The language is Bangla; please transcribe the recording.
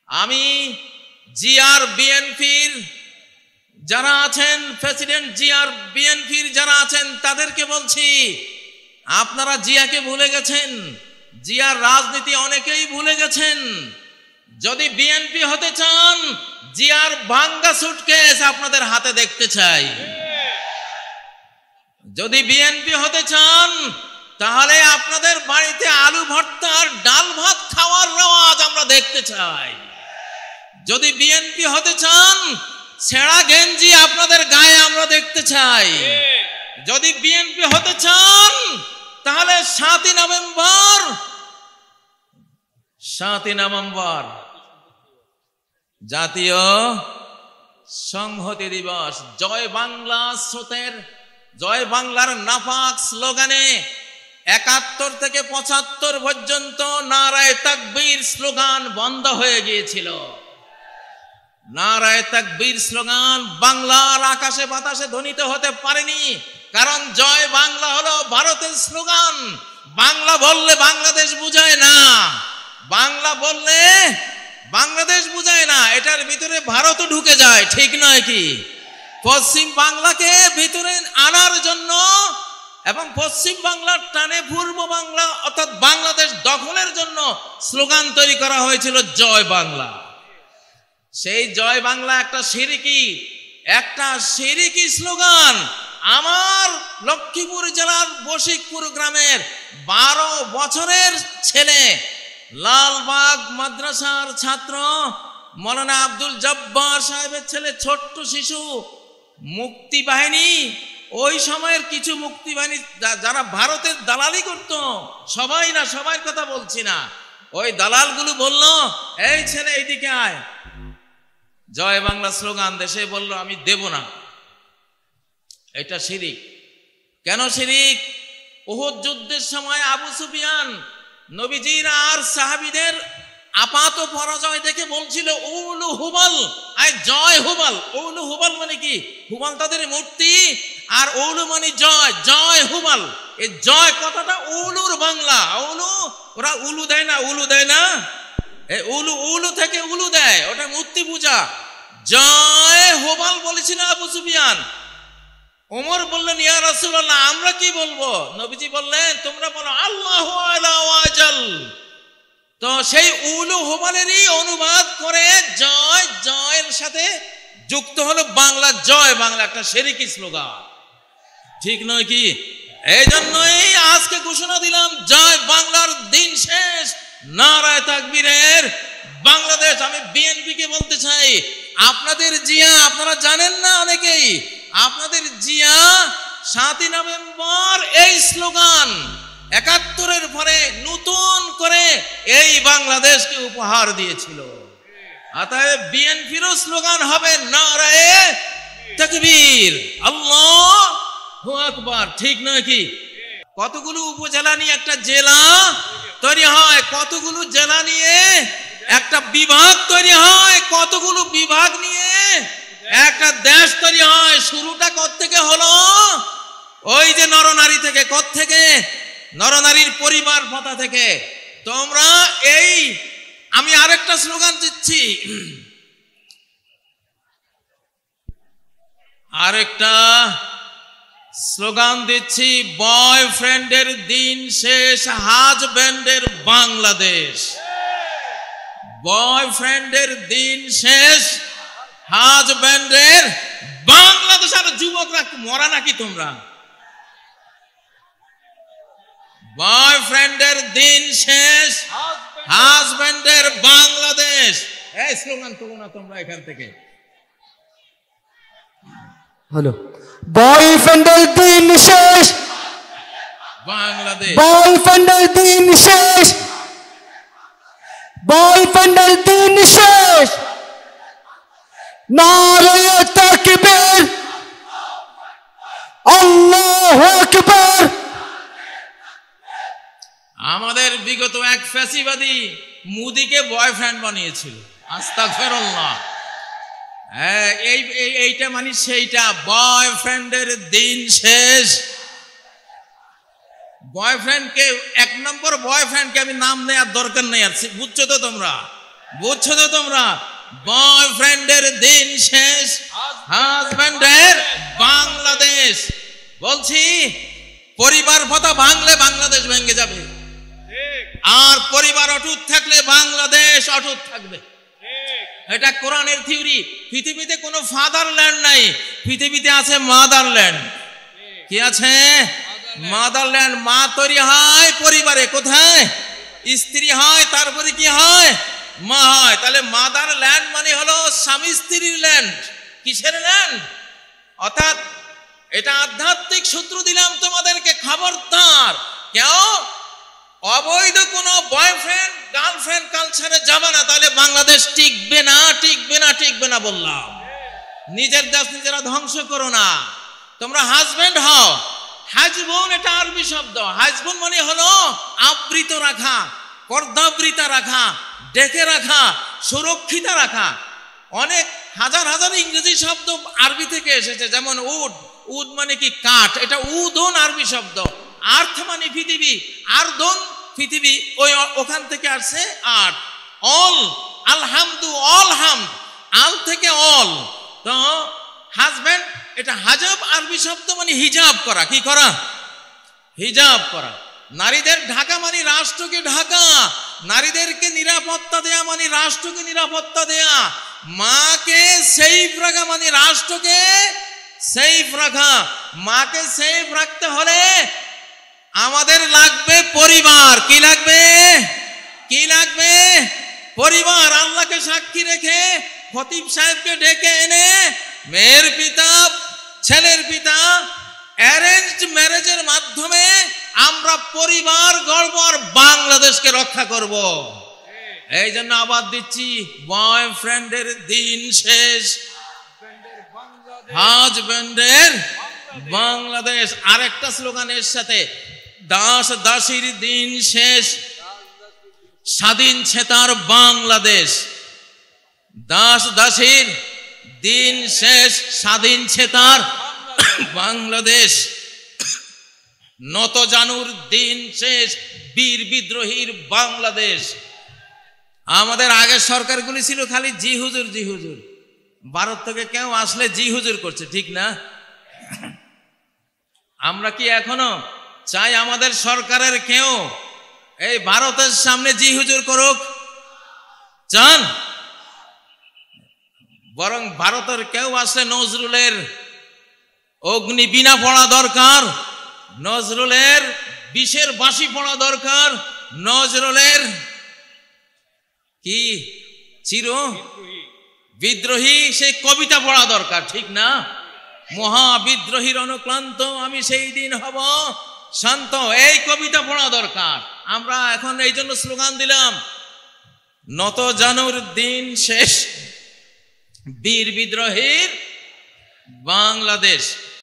আমি জিআর বিএনপির যারা আছেন, প্রেসিডেন্ট জিআর বিএনপির যারা আছেন তাদেরকে বলছি, আপনারা জিয়াকে ভুলে গেছেন, জিয়ার রাজনীতি অনেকেই ভুলে গেছেন। যদি বিএনপি হতে চান, জিয়ার ভাঙ্গা সুটকেস আপনাদের হাতে দেখতে চাই। যদি বিএনপি হতে চান, তাহলে আপনাদের বাড়িতে আলু ভর্তা আর ডাল ভাত খাওয়ার রেওয়াজ আমরা দেখতে চাই। যদি বিএনপি হতে চান, ছেঁড়া গেঞ্জি আপনাদের গায়ে আমরা দেখতে চাই। যদি বিএনপি হতে চান, তাহলে 7ই নভেম্বর জাতীয় সংহতি দিবস, জয় বাংলা স্রোতের, জয় বাংলার নাপাক স্লোগানে 71 থেকে 75 পর্যন্ত নারায়ে তাকবীর স্লোগান বন্ধ হয়ে গিয়েছিল। নারায়ে তাকবীর স্লোগান বাংলার আকাশে বাতাসে ধ্বনিত হতে পারেনি, কারণ জয় বাংলা হলো ভারতের স্লোগান। বাংলা বললে বাংলাদেশ বুঝায় না, বাংলা বললে বাংলাদেশ বুঝায় না, এটার ভিতরে ভারতও ঢুকে যায়, ঠিক নয় কি? পশ্চিম বাংলাকে ভিতরে আনার জন্য এবং পশ্চিম বাংলার টানে পূর্ব বাংলা অর্থাৎ বাংলাদেশ দখলের জন্য স্লোগান তৈরি করা হয়েছিল জয় বাংলা। সেই জয় বাংলা একটা শিরিকি স্লোগান। আমার লক্ষ্মীপুর জেলার বশিকপুর গ্রামের 12 বছরের ছেলে, লালবাগ মাদ্রাসার ছাত্র মৌলানা আব্দুল জব্বার সাহেবের ছেলে, ছোট্ট শিশু, মুক্তি বাহিনী, ওই সময়ের কিছু মুক্তি বাহিনী যারা ভারতের দালালি করত, সবাই না, সবার কথা বলছি না, ওই দালালগুলো বলল, এই ছেলে এইদিকে আয়, জয় বাংলা স্লোগান দেশে বলল আমি দেব না। এটা শিরিক। কেন শিরিক? উহুদ যুদ্ধের সময় আবু সুফিয়ান নবীজির আর সাহাবীদের আপাত পরাজয় দেখে বলছিল উলু হুবাল, আয় জয় হুবাল। উলু হুবাল মানে কি? হুবাল তাদের মূর্তি, আর উলু মানে জয়, জয় হুবাল। এই জয় কথাটা উলুর বাংলা। উলু, ওরা উলু দেয় না, উলু দেয় না, এই উলু, উলু থেকে উলু দেয়, ওটা মূর্তি পূজা। জয় হুবাল বলেছিল আবু সুফিয়ান। ওমর বললেন, ইয়া রাসূলুল্লাহ আমরা কি বলবো? নবীজি বললেন, তোমরা বলো আল্লাহু আলা ওয়াজাল। তো সেই উলু হুবালেরই অনুবাদ করে জয়, জয়ের সাথে যুক্ত হলো বাংলা জয় বাংলা, একটা শিরকি স্লোগান, ঠিক নয় কি? এই জন্যই আজকে ঘোষণা দিলাম, জয় বাংলার দিন শেষ, নারায়ে তাকবীরের বাংলাদেশ। আমি বিএনপিকে বলতে চাই, আপনাদের জিয়া, আপনারা জানেন না অনেকেই, আপনাদের জিয়া 7ই নভেম্বর এই স্লোগান 71-এর পরে নতুন করে এই বাংলাদেশকে উপহার দিয়েছিল। অতএব বিএনপিরও স্লোগান হবে নারায়ে তাকবীর, আল্লাহু আকবার, ঠিক নয় কি? কতগুলো উপজেলা নিয়ে একটা জেলা তৈরি হয়, কতগুলো জেলা নিয়ে একটা বিভাগ তৈরি হয়, কতগুলো বিভাগ নিয়ে একটা দেশ তৈরি হয়। শুরুটা কোত্থেকে হলো? ওই যে নরনারী থেকে। কোত্থেকে? নরনারীর পরিবার প্রথা থেকে। তোমরা এই, আমি আরেকটা স্লোগান দিচ্ছি, বয়ফ্রেন্ডের দিন শেষ, হাজব্যান্ডের বাংলাদেশ। বয়ফ্রেন্ডের দিন শেষ, হাজব্যান্ডের বাংলাদেশ। আর যুবকরা মরা নাকি তোমরা? বয়ফ্রেন্ডের দিন শেষ, হাজব্যান্ডের বাংলাদেশ। এই স্লোগান তোলো না তোমরা এখান থেকে। হ্যালো, বয়ফ্রেন্ডের দিন শেষ, বাংলাদেশ। বয়ফ্রেন্ডের দিন শেষ, বয়ফ্রেন্ডের দিন শেষ, নারায়ে তাকবীর, আল্লাহু আকবার। আমাদের বিগত এক ফ্যাসিবাদী মোদিকে বয়ফ্রেন্ড বানিয়েছিল, আস্তাগফিরুল্লাহ। এইটা মানে সেইটা, বয়ফ্রেন্ডের দিন শেষ। বয়ফ্রেন্ডকে, 1 নম্বর বয়ফ্রেন্ডকে আমি নাম নেওয়ার দরকার নেই, আর বুঝছো তো তোমরা? বুঝছো তো তোমরা? বয়ফ্রেন্ডের দিন শেষ, হাজব্যান্ডের বাংলাদেশ। বলছি পরিবার কথা ভাঙলে বাংলাদেশ ভেঙে যাবে, আর পরিবার অটুট থাকলে বাংলাদেশ অটুট থাকবে। এটা কোরআনের থিওরি। পৃথিবীতে কোনো ফাদারল্যান্ড নাই, পৃথিবীতে আছে মাদারল্যান্ড। কি আছে? মাদারল্যান্ড। মা তৈরি হয় পরিবারে, কোথায়? স্ত্রী হয়, তারপরে কি হয়? মা হয়। তাহলে মাদারল্যান্ড মানে হলো স্বামী স্ত্রীর ল্যান্ড। কিসের ল্যান্ড? অর্থাৎ এটা আধ্যাত্মিক সূত্র দিলাম তোমাদেরকে, খবরদার কেউ অবৈধ কোনো বয়ফ্রেন্ড গার্লফ্রেন্ড কালচারে যাবে না, তাহলে বাংলাদেশ টিকবে না, টিকবে না, টিকবে না বললাম। নিজের দেশ নিজেরা ধ্বংস করো না। তোমরা হাজবেন্ড হও। হাজবুন এটা আরবি শব্দ। হাজবুন মানে হলো আবৃত রাখা, পর্দাবৃতা রাখা, ডেকে রাখা, সুরক্ষিত রাখা। অনেক হাজার হাজার ইংরেজি শব্দ আরবি থেকে এসেছে, যেমন উড। উড মানে কি? কাঠ। এটা উদন আরবি শব্দ। আর্থ মানে পৃথিবী, আর্দন পৃথিবী, ওই ওখান থেকে আসছে আর্থ। অল, আলহামদু, অল হাম, আল থেকে অল। তো হাজব্যান্ড এটা হাজাব আরবি শব্দ মানে হিজাব করা। কি করা? হিজাব করা। নারীদের ঢাকা মানে রাষ্ট্রকে ঢাকা, নারীদেরকে নিরাপত্তা দেয়া মানে রাষ্ট্রকে নিরাপত্তা দেয়া। মাকে সেফ রাখা মানে রাষ্ট্রকে সেফ রাখা। মাকে সেফ রাখতে হলে আমাদের লাগবে পরিবার। কি লাগবে? কি লাগবে? পরিবার। আল্লাহকে সাক্ষী রেখে খতিব সাহেবকে ডেকে এনে মেয়ের পিতা, ছেলের পিতা, অ্যারেঞ্জড ম্যারেজের মাধ্যমে আমরা পরিবার গড়ব আর বাংলাদেশকে রক্ষা করব। এই জন্য আবার দিচ্ছি, বয়ফ্রেন্ডের দিন শেষ, হাজব্যান্ডের বাংলাদেশ। আরেকটা স্লোগানের সাথে, দাস দাসীর দিন শেষ, স্বাধীন ছেতার বাংলাদেশ। দাস দাসীর দিন শেষ, স্বাধীন ছেতার বাংলাদেশ। নত জানুর দিন শেষ, বীর বিদ্রোহীর বাংলাদেশ। আমাদের আগের সরকারগুলি ছিল খালি জি হুজুর জি হুজুর। ভারত থেকে কেউ আসলে জি হুজুর করছে, ঠিক না? আমরা কি এখনো চাই আমাদের সরকারের কেউ এই ভারতের সামনে জি হুজুর করুক? চান? বরং ভারতের কেউ আসলে নজরুলের অগ্নি বীণা পড়া দরকার, নজরুলের বিষের বাঁশি পড়া দরকার, নজরুলের কি চির বিদ্রোহী সেই কবিতা পড়া দরকার, ঠিক না? মহাবিদ্রোহীর অনুক্লান্ত আমি সেই দিন হব শান্ত, এই কবিতা পড়া দরকার। আমরা এখন এই জন্য স্লোগান দিলাম, নত জানুর দিন শেষ, বীর বিদ্রোহীর বাংলাদেশ।